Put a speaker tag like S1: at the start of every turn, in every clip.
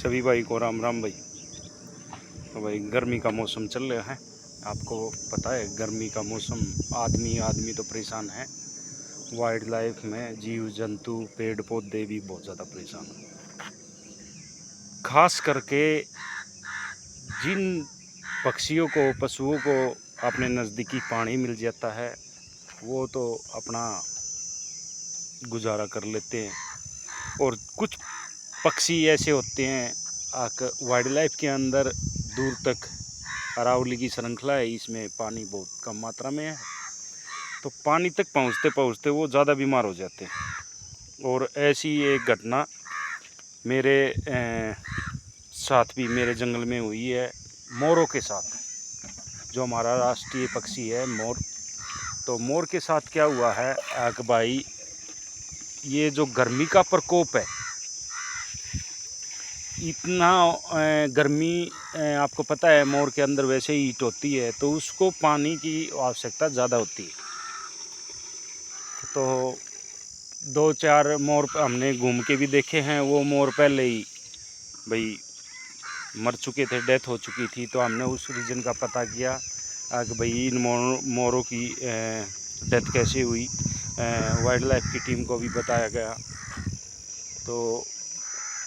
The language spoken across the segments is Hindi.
S1: सभी भाई को राम राम भाई। तो भाई गर्मी का मौसम चल रहा है, आपको पता है गर्मी का मौसम, आदमी तो परेशान है। वाइल्ड लाइफ में जीव जंतु पेड़ पौधे भी बहुत ज़्यादा परेशान हैं। खास करके जिन पक्षियों को पशुओं को अपने नज़दीकी पानी मिल जाता है वो तो अपना गुजारा कर लेते हैं, और कुछ पक्षी ऐसे होते हैं वाइल्ड लाइफ के अंदर दूर तक अरावली की श्रृंखला है, इसमें पानी बहुत कम मात्रा में है, तो पानी तक पहुंचते पहुंचते वो ज़्यादा बीमार हो जाते हैं। और ऐसी एक घटना मेरे साथ भी मेरे जंगल में हुई है, मोरों के साथ। जो हमारा राष्ट्रीय पक्षी है मोर, तो मोर के साथ क्या हुआ है कि भाई ये जो गर्मी का प्रकोप है, इतना गर्मी, आपको पता है मोर के अंदर वैसे ही हीट होती है, तो उसको पानी की आवश्यकता ज़्यादा होती है। तो 2-4 मोर हमने घूम के भी देखे हैं, वो मोर पहले ही भाई मर चुके थे, डेथ हो चुकी थी। तो हमने उस रीजन का पता किया कि भाई इन मोरों की डेथ कैसे हुई। वाइल्ड लाइफ की टीम को भी बताया गया, तो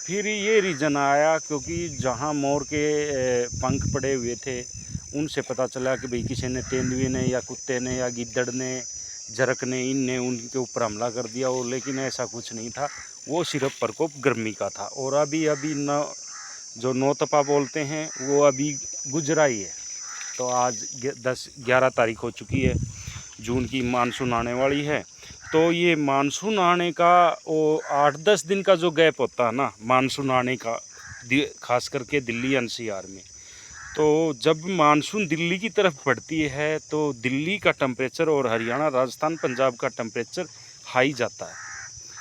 S1: फिर ये रीज़न आया क्योंकि जहाँ मोर के पंख पड़े हुए थे उनसे पता चला कि भाई किसी ने, तेंदुए ने या कुत्ते ने या गिद्दड़ ने, जरक ने, इनने उनके ऊपर हमला कर दिया। और लेकिन ऐसा कुछ नहीं था, वो सिर्फ प्रकोप गर्मी का था। और अभी न जो नौतपा बोलते हैं वो अभी गुजरा ही है। तो आज 10-11 तारीख हो चुकी है, जून की, मानसून आने वाली है। तो ये मानसून आने का वो 8-10 दिन का जो गैप होता है ना मानसून आने का, खास करके दिल्ली एनसीआर में, तो जब मानसून दिल्ली की तरफ बढ़ती है तो दिल्ली का टेम्परेचर और हरियाणा, राजस्थान, पंजाब का टेम्परेचर हाई जाता है।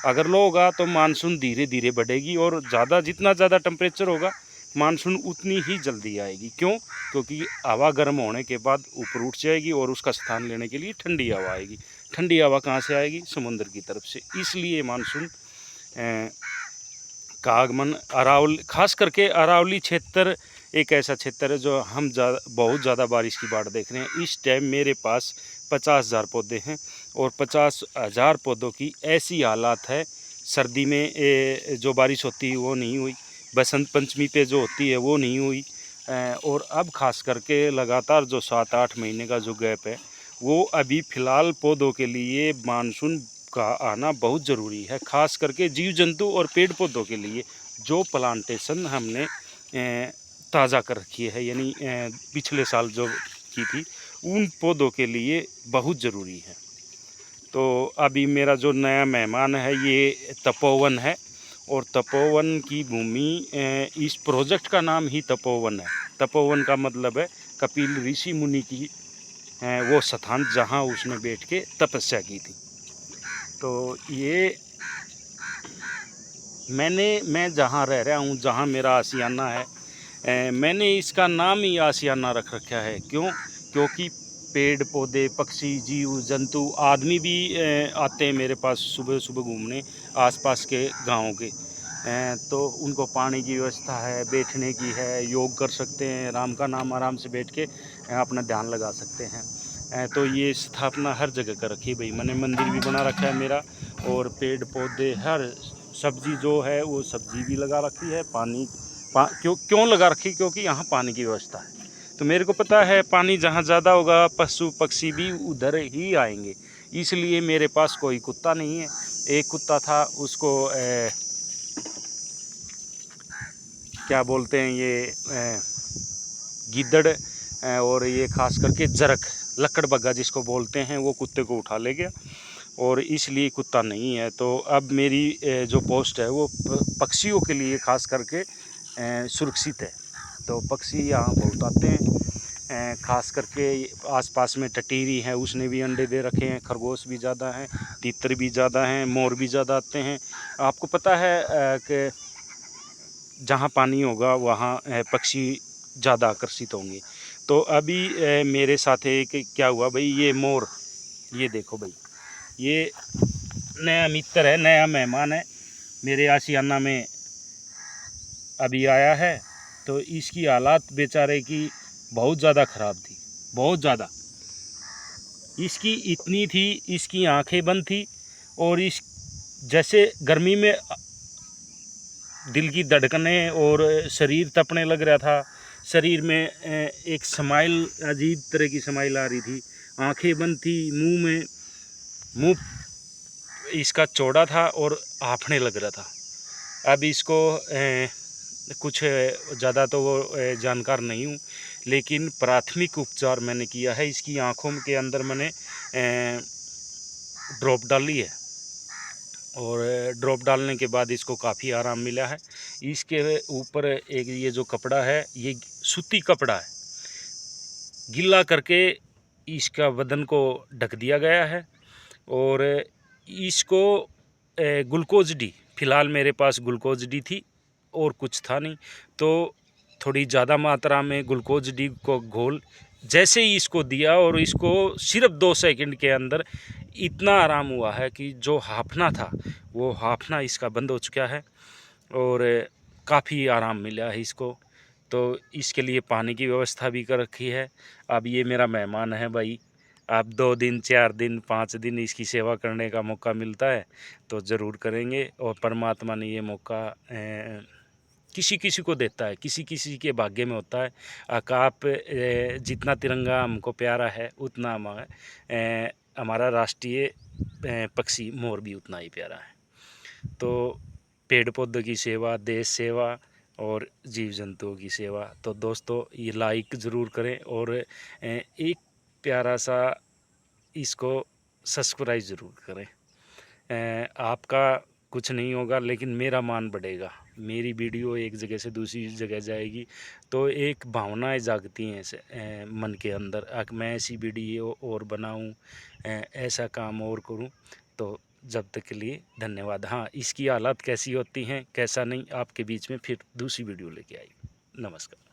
S1: अगर लो होगा तो मानसून धीरे धीरे बढ़ेगी, और जितना ज़्यादा टेम्परेचर होगा मानसून उतनी ही जल्दी आएगी। क्यों? क्योंकि हवा गर्म होने के बाद ऊपर उठ जाएगी और उसका स्थान लेने के लिए ठंडी हवा आएगी। ठंडी हवा कहाँ से आएगी? समुद्र की तरफ से। इसलिए मानसून का आगमन खास करके अरावली क्षेत्र एक ऐसा क्षेत्र है जो हम बहुत ज़्यादा बारिश की बाट देख रहे हैं। इस टाइम मेरे पास 50,000 पौधे हैं, और 50,000 पौधों की ऐसी हालात है। सर्दी में जो बारिश होती है वो नहीं हुई, बसंत पंचमी पे जो होती है वो नहीं हुई, और अब खास करके लगातार जो 7-8 महीने का जो गैप है, वो अभी फ़िलहाल पौधों के लिए मानसून का आना बहुत ज़रूरी है। खास करके जीव जंतु और पेड़ पौधों के लिए जो प्लांटेशन हमने ताज़ा कर रखी है, यानी पिछले साल जो की थी, उन पौधों के लिए बहुत ज़रूरी है। तो अभी मेरा जो नया मेहमान है ये तपोवन है, और तपोवन की भूमि, इस प्रोजेक्ट का नाम ही तपोवन है। तपोवन का मतलब है कपिल ऋषि मुनि की वो स्थान जहाँ उसने बैठ के तपस्या की थी। तो ये मैं जहाँ रह रहा हूँ, जहाँ मेरा आशियाना है, मैंने इसका नाम ही आशियाना रख रखा है। क्यों? क्योंकि पेड़ पौधे, पक्षी, जीव जंतु, आदमी भी आते हैं मेरे पास सुबह सुबह घूमने, आसपास के गाँव के। तो उनको पानी की व्यवस्था है, बैठने की है, योग कर सकते हैं, राम का नाम आराम से बैठ के अपना ध्यान लगा सकते हैं। तो ये स्थापना हर जगह कर रखी है भाई। मैंने मंदिर भी बना रखा है मेरा, और पेड़ पौधे, हर सब्जी जो है वो सब्जी भी लगा रखी है। क्यों लगा रखी? क्योंकि यहाँ पानी की व्यवस्था है। तो मेरे को पता है पानी जहाँ ज़्यादा होगा पशु पक्षी भी उधर ही आएंगे। इसलिए मेरे पास कोई कुत्ता नहीं है। एक कुत्ता था, उसको क्या बोलते हैं ये, गिद्दड़, और ये खास करके जरक, लकड़ बग्गा जिसको बोलते हैं, वो कुत्ते को उठा ले गया, और इसलिए कुत्ता नहीं है। तो अब मेरी जो पोस्ट है वो पक्षियों के लिए खास करके सुरक्षित है। तो पक्षी यहाँ बहुत आते हैं, खास करके आसपास में टटीरी है, उसने भी अंडे दे रखे हैं, खरगोश भी ज़्यादा हैं, तीतर भी ज़्यादा हैं, मोर भी ज़्यादा आते हैं। आपको पता है कि जहाँ पानी होगा वहाँ पक्षी ज़्यादा आकर्षित होंगे। तो अभी मेरे साथ एक क्या हुआ भाई, ये मोर, ये देखो भाई, ये नया मित्र है, नया मेहमान है मेरे आशियाना में। अभी आया है, तो इसकी हालात बेचारे की बहुत ज़्यादा ख़राब थी, बहुत ज़्यादा। इसकी इतनी थी, इसकी आंखें बंद थी और इस जैसे गर्मी में दिल की धड़कनें और शरीर तपने लग रहा था। शरीर में एक स्माइल, अजीब तरह की स्माइल आ रही थी, आंखें बंद थी, मुंह इसका चौड़ा था और हांफने लग रहा था। अब इसको कुछ ज़्यादा तो वो जानकार नहीं हूँ, लेकिन प्राथमिक उपचार मैंने किया है। इसकी आँखों के अंदर मैंने ड्रॉप डाली है और ड्रॉप डालने के बाद इसको काफ़ी आराम मिला है। इसके ऊपर एक ये जो कपड़ा है, ये सूती कपड़ा है, गीला करके इसका बदन को ढक दिया गया है। और इसको ग्लूकोज डी, फ़िलहाल मेरे पास ग्लूकोज डी थी और कुछ था नहीं, तो थोड़ी ज़्यादा मात्रा में ग्लूकोज डी को घोल जैसे ही इसको दिया और इसको सिर्फ 2 सेकंड के अंदर इतना आराम हुआ है कि जो हांफना था वो हांफना इसका बंद हो चुका है और काफ़ी आराम मिला है इसको। तो इसके लिए पानी की व्यवस्था भी कर रखी है। अब ये मेरा मेहमान है भाई, आप 2 दिन, 4 दिन, 5 दिन इसकी सेवा करने का मौका मिलता है तो ज़रूर करेंगे। और परमात्मा ने ये मौका किसी किसी को देता है, किसी किसी के भाग्य में होता है। आप जितना तिरंगा हमको प्यारा है उतना हमारा राष्ट्रीय पक्षी मोर भी उतना ही प्यारा है। तो पेड़ पौधों की सेवा, देश सेवा और जीव जंतुओं की सेवा। तो दोस्तों ये लाइक ज़रूर करें और एक प्यारा सा इसको सब्सक्राइब ज़रूर करें। आपका कुछ नहीं होगा लेकिन मेरा मान बढ़ेगा, मेरी वीडियो एक जगह से दूसरी जगह जाएगी तो एक भावनाएं जागती हैं मन के अंदर, मैं ऐसी वीडियो और बनाऊं, ऐसा काम और करूं। तो जब तक के लिए धन्यवाद। हाँ, इसकी हालत कैसी होती हैं कैसा नहीं, आपके बीच में फिर दूसरी वीडियो लेके आई। नमस्कार।